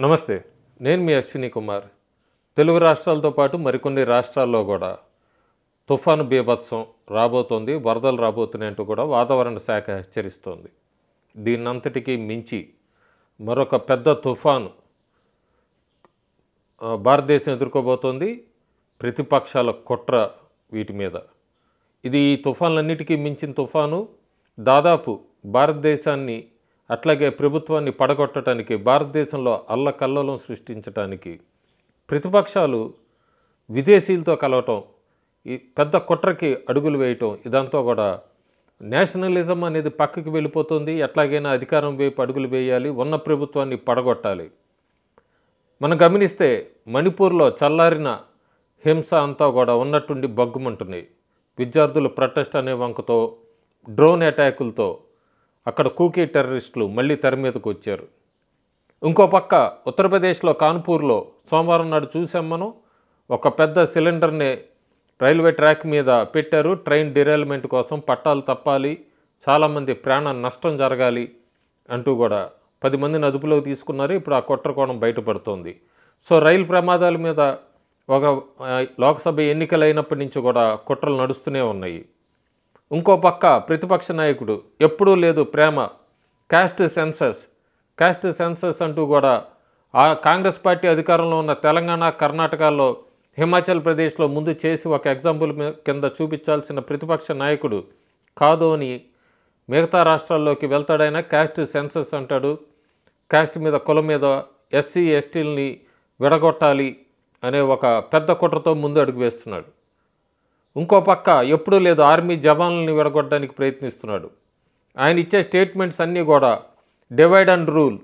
నమస్తే, నేను మీ అశ్విని కుమార్. తెలుగు రాష్ట్రాలతో పాటు మరికొన్ని రాష్ట్రాల్లో కూడా తుఫాను బీభత్సం రాబోతోంది, వరదలు రాబోతున్నాయంటూ కూడా వాతావరణ శాఖ హెచ్చరిస్తోంది. దీన్నంతటికీ మించి మరొక పెద్ద తుఫాను భారతదేశం ఎదుర్కోబోతోంది. ప్రతిపక్షాల కుట్ర వీటి మీద. ఇది ఈ తుఫాన్లన్నిటికీ మించిన తుఫాను. దాదాపు భారతదేశాన్ని అట్లాగే ప్రభుత్వాన్ని పడగొట్టడానికి, భారతదేశంలో అల్లకల్లోలం సృష్టించడానికి ప్రతిపక్షాలు విదేశీయులతో కలవటం, ఈ పెద్ద కుట్రకి అడుగులు వేయటం, ఇదంతా కూడా నేషనలిజం అనేది పక్కకి వెళ్ళిపోతుంది. ఎట్లాగైనా అధికారం వైపు అడుగులు వేయాలి, ఉన్న ప్రభుత్వాన్ని పడగొట్టాలి. మనం గమనిస్తే మణిపూర్లో చల్లారిన హింస అంతా కూడా ఉన్నట్టుండి బగ్గుమంటున్నాయి. విద్యార్థులు ప్రొటెస్ట్ అనే వంకతో, డ్రోన్ అటాకులతో అక్కడ కూకీ టెర్రరిస్టులు మళ్ళీ తెర మీదకు వచ్చారు. ఇంకో పక్క ఉత్తరప్రదేశ్లో కాన్పూర్లో సోమవారం నాడు చూసాం మనం. ఒక పెద్ద సిలిండర్ని రైల్వే ట్రాక్ మీద పెట్టారు. ట్రైన్ డిరైల్మెంట్ కోసం పట్టాలు తప్పాలి, చాలామంది ప్రాణ నష్టం జరగాలి అంటూ కూడా 10 మందిని అదుపులోకి తీసుకున్నారు. ఇప్పుడు ఆ కుట్ర కోణం బయటపడుతోంది. సో రైలు ప్రమాదాల మీద ఒక లోక్సభ ఎన్నికలు అయినప్పటి నుంచి కూడా కుట్రలు నడుస్తూనే ఉన్నాయి. ఇంకో పక్క ప్రతిపక్ష నాయకుడు ఎప్పుడూ లేదు ప్రేమ, క్యాస్ట్ సెన్సస్ అంటూ కూడా ఆ కాంగ్రెస్ పార్టీ అధికారంలో ఉన్న తెలంగాణ, కర్ణాటకలో, హిమాచల్ ప్రదేశ్లో ముందు చేసి ఒక ఎగ్జాంపుల్ కింద చూపించాల్సిన ప్రతిపక్ష నాయకుడు కాదు అని మిగతా రాష్ట్రాల్లోకి వెళ్తాడైనా క్యాస్ట్ సెన్సస్ అంటాడు. క్యాస్ట్ మీద, కులం మీద, ఎస్సీ ఎస్టీలని విడగొట్టాలి అనే ఒక పెద్ద కుట్రతో ముందు అడుగు వేస్తున్నాడు. ఇంకో పక్క ఎప్పుడూ లేదు ఆర్మీ జవాన్లని విడగొట్టడానికి ప్రయత్నిస్తున్నాడు. ఆయన ఇచ్చే స్టేట్మెంట్స్ అన్నీ కూడా డివైడ్ అండ్ రూల్.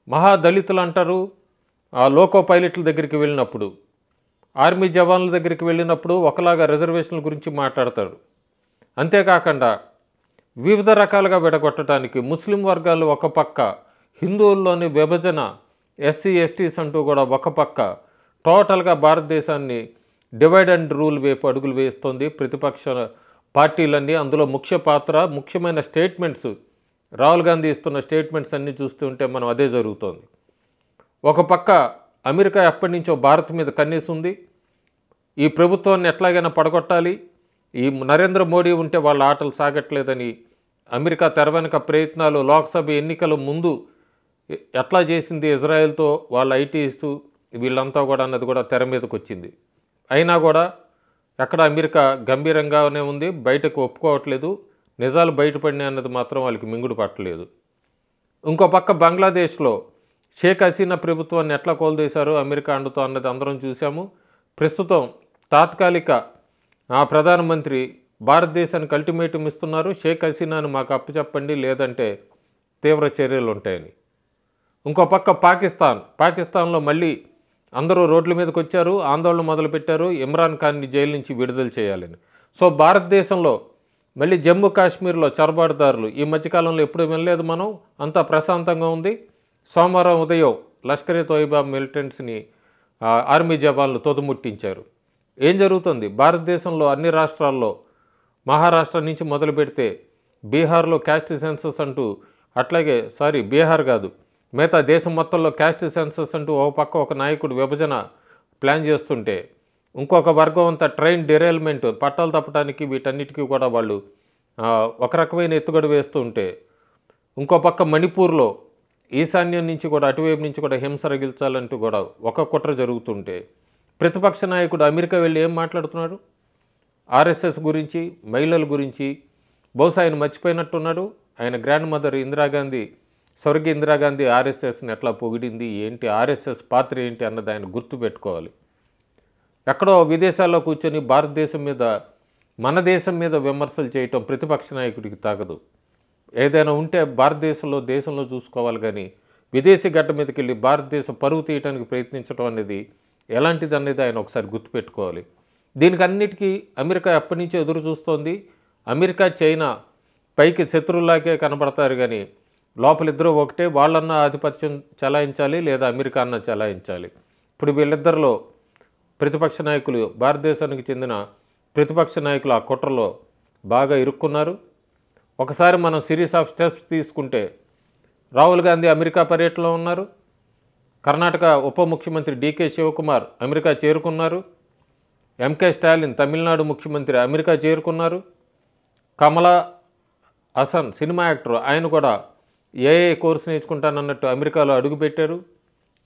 మహాదళితులు అంటారు ఆ లోకో పైలట్ల దగ్గరికి వెళ్ళినప్పుడు, ఆర్మీ జవాన్ల దగ్గరికి వెళ్ళినప్పుడు ఒకలాగా రిజర్వేషన్ల గురించి మాట్లాడతాడు. అంతేకాకుండా వివిధ రకాలుగా విడగొట్టడానికి ముస్లిం వర్గాలు ఒక పక్క, హిందువుల్లోని విభజన, ఎస్సీ ఎస్టీస్ అంటూ కూడా ఒక పక్క, టోటల్గా భారతదేశాన్ని డివైడ్ అండ్ రూల్ వైపు అడుగులు వేస్తోంది ప్రతిపక్ష పార్టీలన్నీ. అందులో ముఖ్య పాత్ర, ముఖ్యమైన స్టేట్మెంట్స్, రాహుల్ గాంధీ ఇస్తున్న స్టేట్మెంట్స్ అన్నీ చూస్తుంటే మనం అదే జరుగుతోంది. ఒక పక్క అమెరికా ఎప్పటి నుంచో భారత్ మీద కన్నేసింది. ఈ ప్రభుత్వాన్ని ఎట్లాగైనా పడగొట్టాలి, ఈ నరేంద్ర మోడీ ఉంటే వాళ్ళ ఆటలు సాగట్లేదని అమెరికా తెర వెనుక ప్రయత్నాలు, లోక్సభ ఎన్నికల ముందు ఎట్లా చేసింది ఇజ్రాయెల్తో వాళ్ళ ఐటీస్ వీళ్ళంతా కూడా అన్నది కూడా తెర మీదకి వచ్చింది. అయినా కూడా ఎక్కడ అమెరికా గంభీరంగానే ఉంది, బయటకు ఒప్పుకోవట్లేదు. నిజాలు బయటపడినాయి అన్నది మాత్రం వాళ్ళకి మింగుడు పట్టలేదు. ఇంకో పక్క బంగ్లాదేశ్లో షేక్ హసీనా ప్రభుత్వాన్ని ఎట్లా కోల్దేశారు అమెరికా అండుతో అన్నది అందరం చూసాము. ప్రస్తుతం తాత్కాలిక ప్రధానమంత్రి భారతదేశానికి అల్టిమేటం ఇస్తున్నారు, షేక్ హసీనాను మాకు అప్పచెప్పండి లేదంటే తీవ్ర చర్యలు ఉంటాయని. ఇంకో పక్క పాకిస్తాన్లో మళ్ళీ అందరూ రోడ్ల మీదకి వచ్చారు, ఆందోళన మొదలుపెట్టారు ఇమ్రాన్ ఖాన్ని జైలు నుంచి విడుదల చేయాలని. సో భారతదేశంలో మళ్ళీ జమ్మూ కాశ్మీర్లో చొరబాటుదారులు ఈ మధ్యకాలంలో ఎప్పుడు వినలేదు మనం, అంతా ప్రశాంతంగా ఉంది. సోమవారం ఉదయం లష్కర్ తోయిబా మిలిటెంట్స్ని ఆర్మీ జవాన్లు తొదముట్టించారు. ఏం జరుగుతుంది భారతదేశంలో అన్ని రాష్ట్రాల్లో, మహారాష్ట్ర నుంచి మొదలు పెడితే బీహార్లో క్యాస్ట్ సెన్సస్ అంటూ, అట్లాగే బీహార్ కాదు మిగతా దేశం మొత్తంలో క్యాస్ట్ సెన్సస్ అంటూ ఒక పక్క ఒక నాయకుడు విభజన ప్లాన్ చేస్తుంటే, ఇంకొక వర్గం అంతా ట్రైన్ డిరైల్మెంట్, పట్టాలు తప్పడానికి వీటన్నిటికీ కూడా వాళ్ళు ఒక రకమైన ఎత్తుగడ వేస్తూ ఉంటే, ఇంకో పక్క మణిపూర్లో ఈశాన్యం నుంచి కూడా అటువైపు నుంచి కూడా హింస రగిల్చాలంటూ కూడా ఒక కుట్ర జరుగుతుంటే, ప్రతిపక్ష నాయకుడు అమెరికా వెళ్ళి ఏం మాట్లాడుతున్నాడు ఆర్ఎస్ఎస్ గురించి, మహిళల గురించి. బహుశా ఆయన మర్చిపోయినట్టున్నాడు. ఆయన గ్రాండ్ మదర్ ఇందిరాగాంధీ, స్వర్గీయ ఇందిరాగాంధీ ఆర్ఎస్ఎస్ని ఎట్లా పొగిడింది, ఏంటి ఆర్ఎస్ఎస్ పాత్ర ఏంటి అన్నది ఆయన గుర్తుపెట్టుకోవాలి. ఎక్కడో విదేశాల్లో కూర్చొని భారతదేశం మీద, మన దేశం మీద విమర్శలు చేయటం ప్రతిపక్ష నాయకుడికి తాగదు. ఏదైనా ఉంటే దేశంలో చూసుకోవాలి, కానీ విదేశీ గడ్డ మీదకి వెళ్ళి భారతదేశం పరువు తీయడానికి ప్రయత్నించడం అనేది ఎలాంటిది అనేది ఆయన ఒకసారి గుర్తుపెట్టుకోవాలి. దీనికి అన్నిటికీ అమెరికా ఎప్పటి నుంచో ఎదురు చూస్తోంది. అమెరికా, చైనా పైకి శత్రువులాగే కనబడతారు కానీ లోపలిద్దరూ ఒకటే. వాళ్ళన్నా ఆధిపత్యం చలాయించాలి లేదా అమెరికా అన్న చలాయించాలి. ఇప్పుడు వీళ్ళిద్దరిలో ప్రతిపక్ష నాయకులు, భారతదేశానికి చెందిన ప్రతిపక్ష నాయకులు ఆ కుట్రలో బాగా ఇరుక్కున్నారు. ఒకసారి మనం సిరీస్ ఆఫ్ స్టెప్స్ తీసుకుంటే రాహుల్ గాంధీ అమెరికా పర్యటనలో ఉన్నారు. కర్ణాటక ఉప ముఖ్యమంత్రి డీకే శివకుమార్ అమెరికా చేరుకున్నారు. ఎంకే స్టాలిన్ తమిళనాడు ముఖ్యమంత్రి అమెరికా చేరుకున్నారు. కమలా హాసన్ సినిమా యాక్టర్ ఆయన కూడా ఏఐ కోర్సు నేర్చుకుంటానన్నట్టు అమెరికాలో అడుగుపెట్టారు.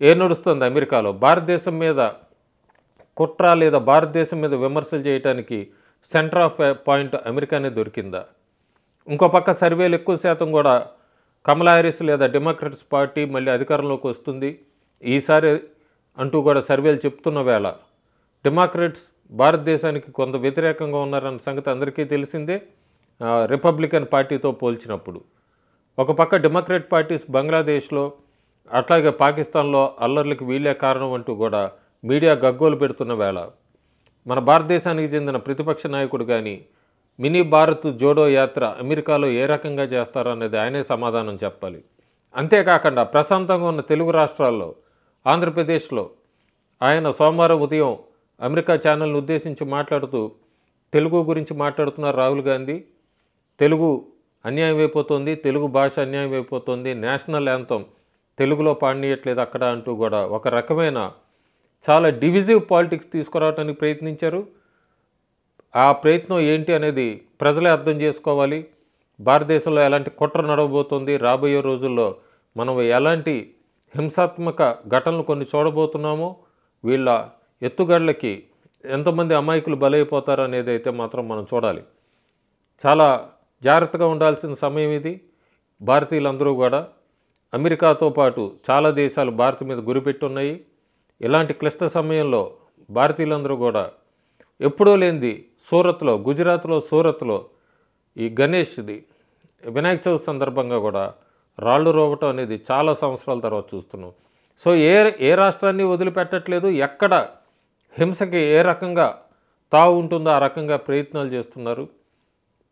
ఏం నడుస్తుంది అమెరికాలో? భారతదేశం మీద కుట్ర లేదా భారతదేశం మీద విమర్శలు చేయడానికి సెంటర్ ఆఫ్ పాయింట్ అమెరికానే దొరికిందా? ఇంకో పక్క సర్వేలు ఎక్కువ శాతం కూడా కమలా హ్యారిస్ లేదా డెమోక్రట్స్ పార్టీ మళ్ళీ అధికారంలోకి వస్తుంది ఈసారి అంటూ కూడా సర్వేలు చెప్తున్న వేళ డెమోక్రట్స్ భారతదేశానికి కొంత వ్యతిరేకంగా ఉన్నారన్న సంగతి అందరికీ తెలిసిందే. రిపబ్లికన్ పార్టీతో పోల్చినప్పుడు ఒక పక్క డెమోక్రట్ పార్టీస్ బంగ్లాదేశ్లో అట్లాగే పాకిస్తాన్లో అల్లర్లకు వీళ్ళే కారణం అంటూ కూడా మీడియా గగ్గోలు పెడుతున్న వేళ మన భారతదేశానికి చెందిన ప్రతిపక్ష నాయకుడు కానీ మినీ భారత్ జోడో యాత్ర అమెరికాలో ఏ రకంగా చేస్తారనేది ఆయనే సమాధానం చెప్పాలి. అంతేకాకుండా ప్రశాంతంగా ఉన్న తెలుగు రాష్ట్రాల్లో ఆంధ్రప్రదేశ్లో ఆయన సోమవారం ఉదయం అమెరికా ఛానల్ని ఉద్దేశించి మాట్లాడుతూ తెలుగు గురించి మాట్లాడుతున్నారు రాహుల్ గాంధీ. తెలుగు అన్యాయం అయిపోతుంది, తెలుగు భాష అన్యాయం అయిపోతుంది, నేషనల్ యాంథమ్ తెలుగులో పాడనీయట్లేదు అక్కడ అంటూ కూడా ఒక రకమైన చాలా డివిజివ్ పాలిటిక్స్ తీసుకురావడానికి ప్రయత్నించారు. ఆ ప్రయత్నం ఏంటి అనేది ప్రజలే అర్థం చేసుకోవాలి. భారతదేశంలో ఎలాంటి కుట్ర నడవబోతుంది, రాబోయే రోజుల్లో మనం ఎలాంటి హింసాత్మక ఘటనలు కొన్ని చూడబోతున్నామో, వీళ్ళ ఎత్తుగడలకి ఎంతమంది అమాయకులు బలైపోతారు అనేది అయితే మాత్రం మనం చూడాలి. చాలా జాగ్రత్తగా ఉండాల్సిన సమయం ఇది. భారతీయులందరూ కూడా అమెరికాతో పాటు చాలా దేశాలు భారత్ మీద గురిపెట్టున్నాయి. ఇలాంటి క్లిష్ట సమయంలో భారతీయులందరూ కూడా ఎప్పుడూ లేనిది సూరత్లో, గుజరాత్లో సూరత్లో ఈ గణేష్ది వినాయక చవితి సందర్భంగా కూడా రాళ్ళు రోవటం అనేది చాలా సంవత్సరాల తర్వాత చూస్తున్నాం. సో ఏ రాష్ట్రాన్ని వదిలిపెట్టట్లేదు. ఎక్కడ హింసకి ఏ రకంగా తావు ఉంటుందో ఆ రకంగా ప్రయత్నాలు చేస్తున్నారు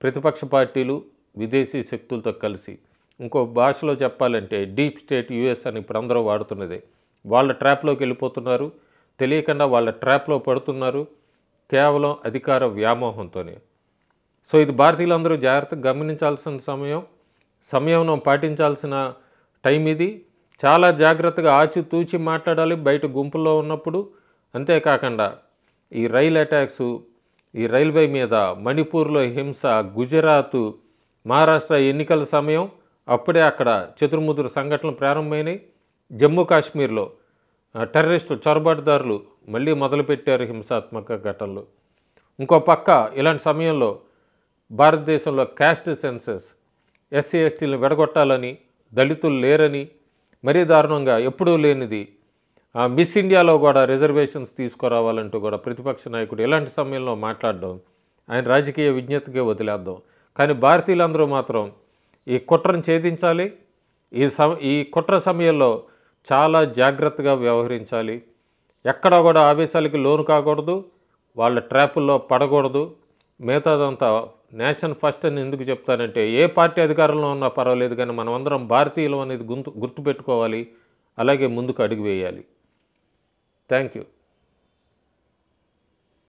ప్రతిపక్ష పార్టీలు విదేశీ శక్తులతో కలిసి. ఇంకో భాషలో చెప్పాలంటే డీప్ స్టేట్ యూఎస్ అని ఇప్పుడు అందరూ వాడుతున్నదే. వాళ్ళ ట్రాప్లోకి వెళ్ళిపోతున్నారు, తెలియకుండా వాళ్ళ ట్రాప్లో పడుతున్నారు కేవలం అధికార వ్యామోహంతోనే. సో ఇది భారతీయులందరూ జాగ్రత్తగా గమనించాల్సిన సమయం పాటించాల్సిన టైం ఇది. చాలా జాగ్రత్తగా ఆచితూచి మాట్లాడాలి బయట గుంపుల్లో ఉన్నప్పుడు. అంతేకాకుండా ఈ రైల్ అటాక్సు, ఈ రైల్వే మీద మణిపూర్లో హింస, గుజరాత్, మహారాష్ట్ర ఎన్నికల సమయం అప్పుడే అక్కడ చెదురుముదురు సంఘటనలు ప్రారంభమైనాయి. జమ్మూ కాశ్మీర్లో టెర్రరిస్టు చొరబాటుదారులు మళ్ళీ మొదలుపెట్టారు హింసాత్మక ఘటనలు. ఇంకో పక్క ఇలాంటి సమయంలో భారతదేశంలో క్యాస్ట్ సెన్సస్, ఎస్సీ ఎస్టీలను విడగొట్టాలని, దళితులు లేరని, మరీ దారుణంగా ఎప్పుడూ లేనిది మిస్ ఇండియాలో కూడా రిజర్వేషన్స్ తీసుకురావాలంటూ కూడా ప్రతిపక్ష నాయకుడు ఇలాంటి సమయంలో మాట్లాడడం ఆయన రాజకీయ విజ్ఞతకే వదిలేద్దాం. కానీ భారతీయులందరూ మాత్రం ఈ కుట్రను ఛేదించాలి. ఈ కుట్ర సమయంలో చాలా జాగ్రత్తగా వ్యవహరించాలి. ఎక్కడా కూడా ఆవేశాలకి లోను కాకూడదు, వాళ్ళ ట్రాపుల్లో పడకూడదు. మిగతాదంతా నేషన్ ఫస్ట్ అని ఎందుకు చెప్తానంటే ఏ పార్టీ అధికారంలో ఉన్నా పర్వాలేదు కానీ మనమందరం భారతీయులు అనేది గుర్తుపెట్టుకోవాలి. అలాగే ముందుకు అడుగు వేయాలి. Thank you.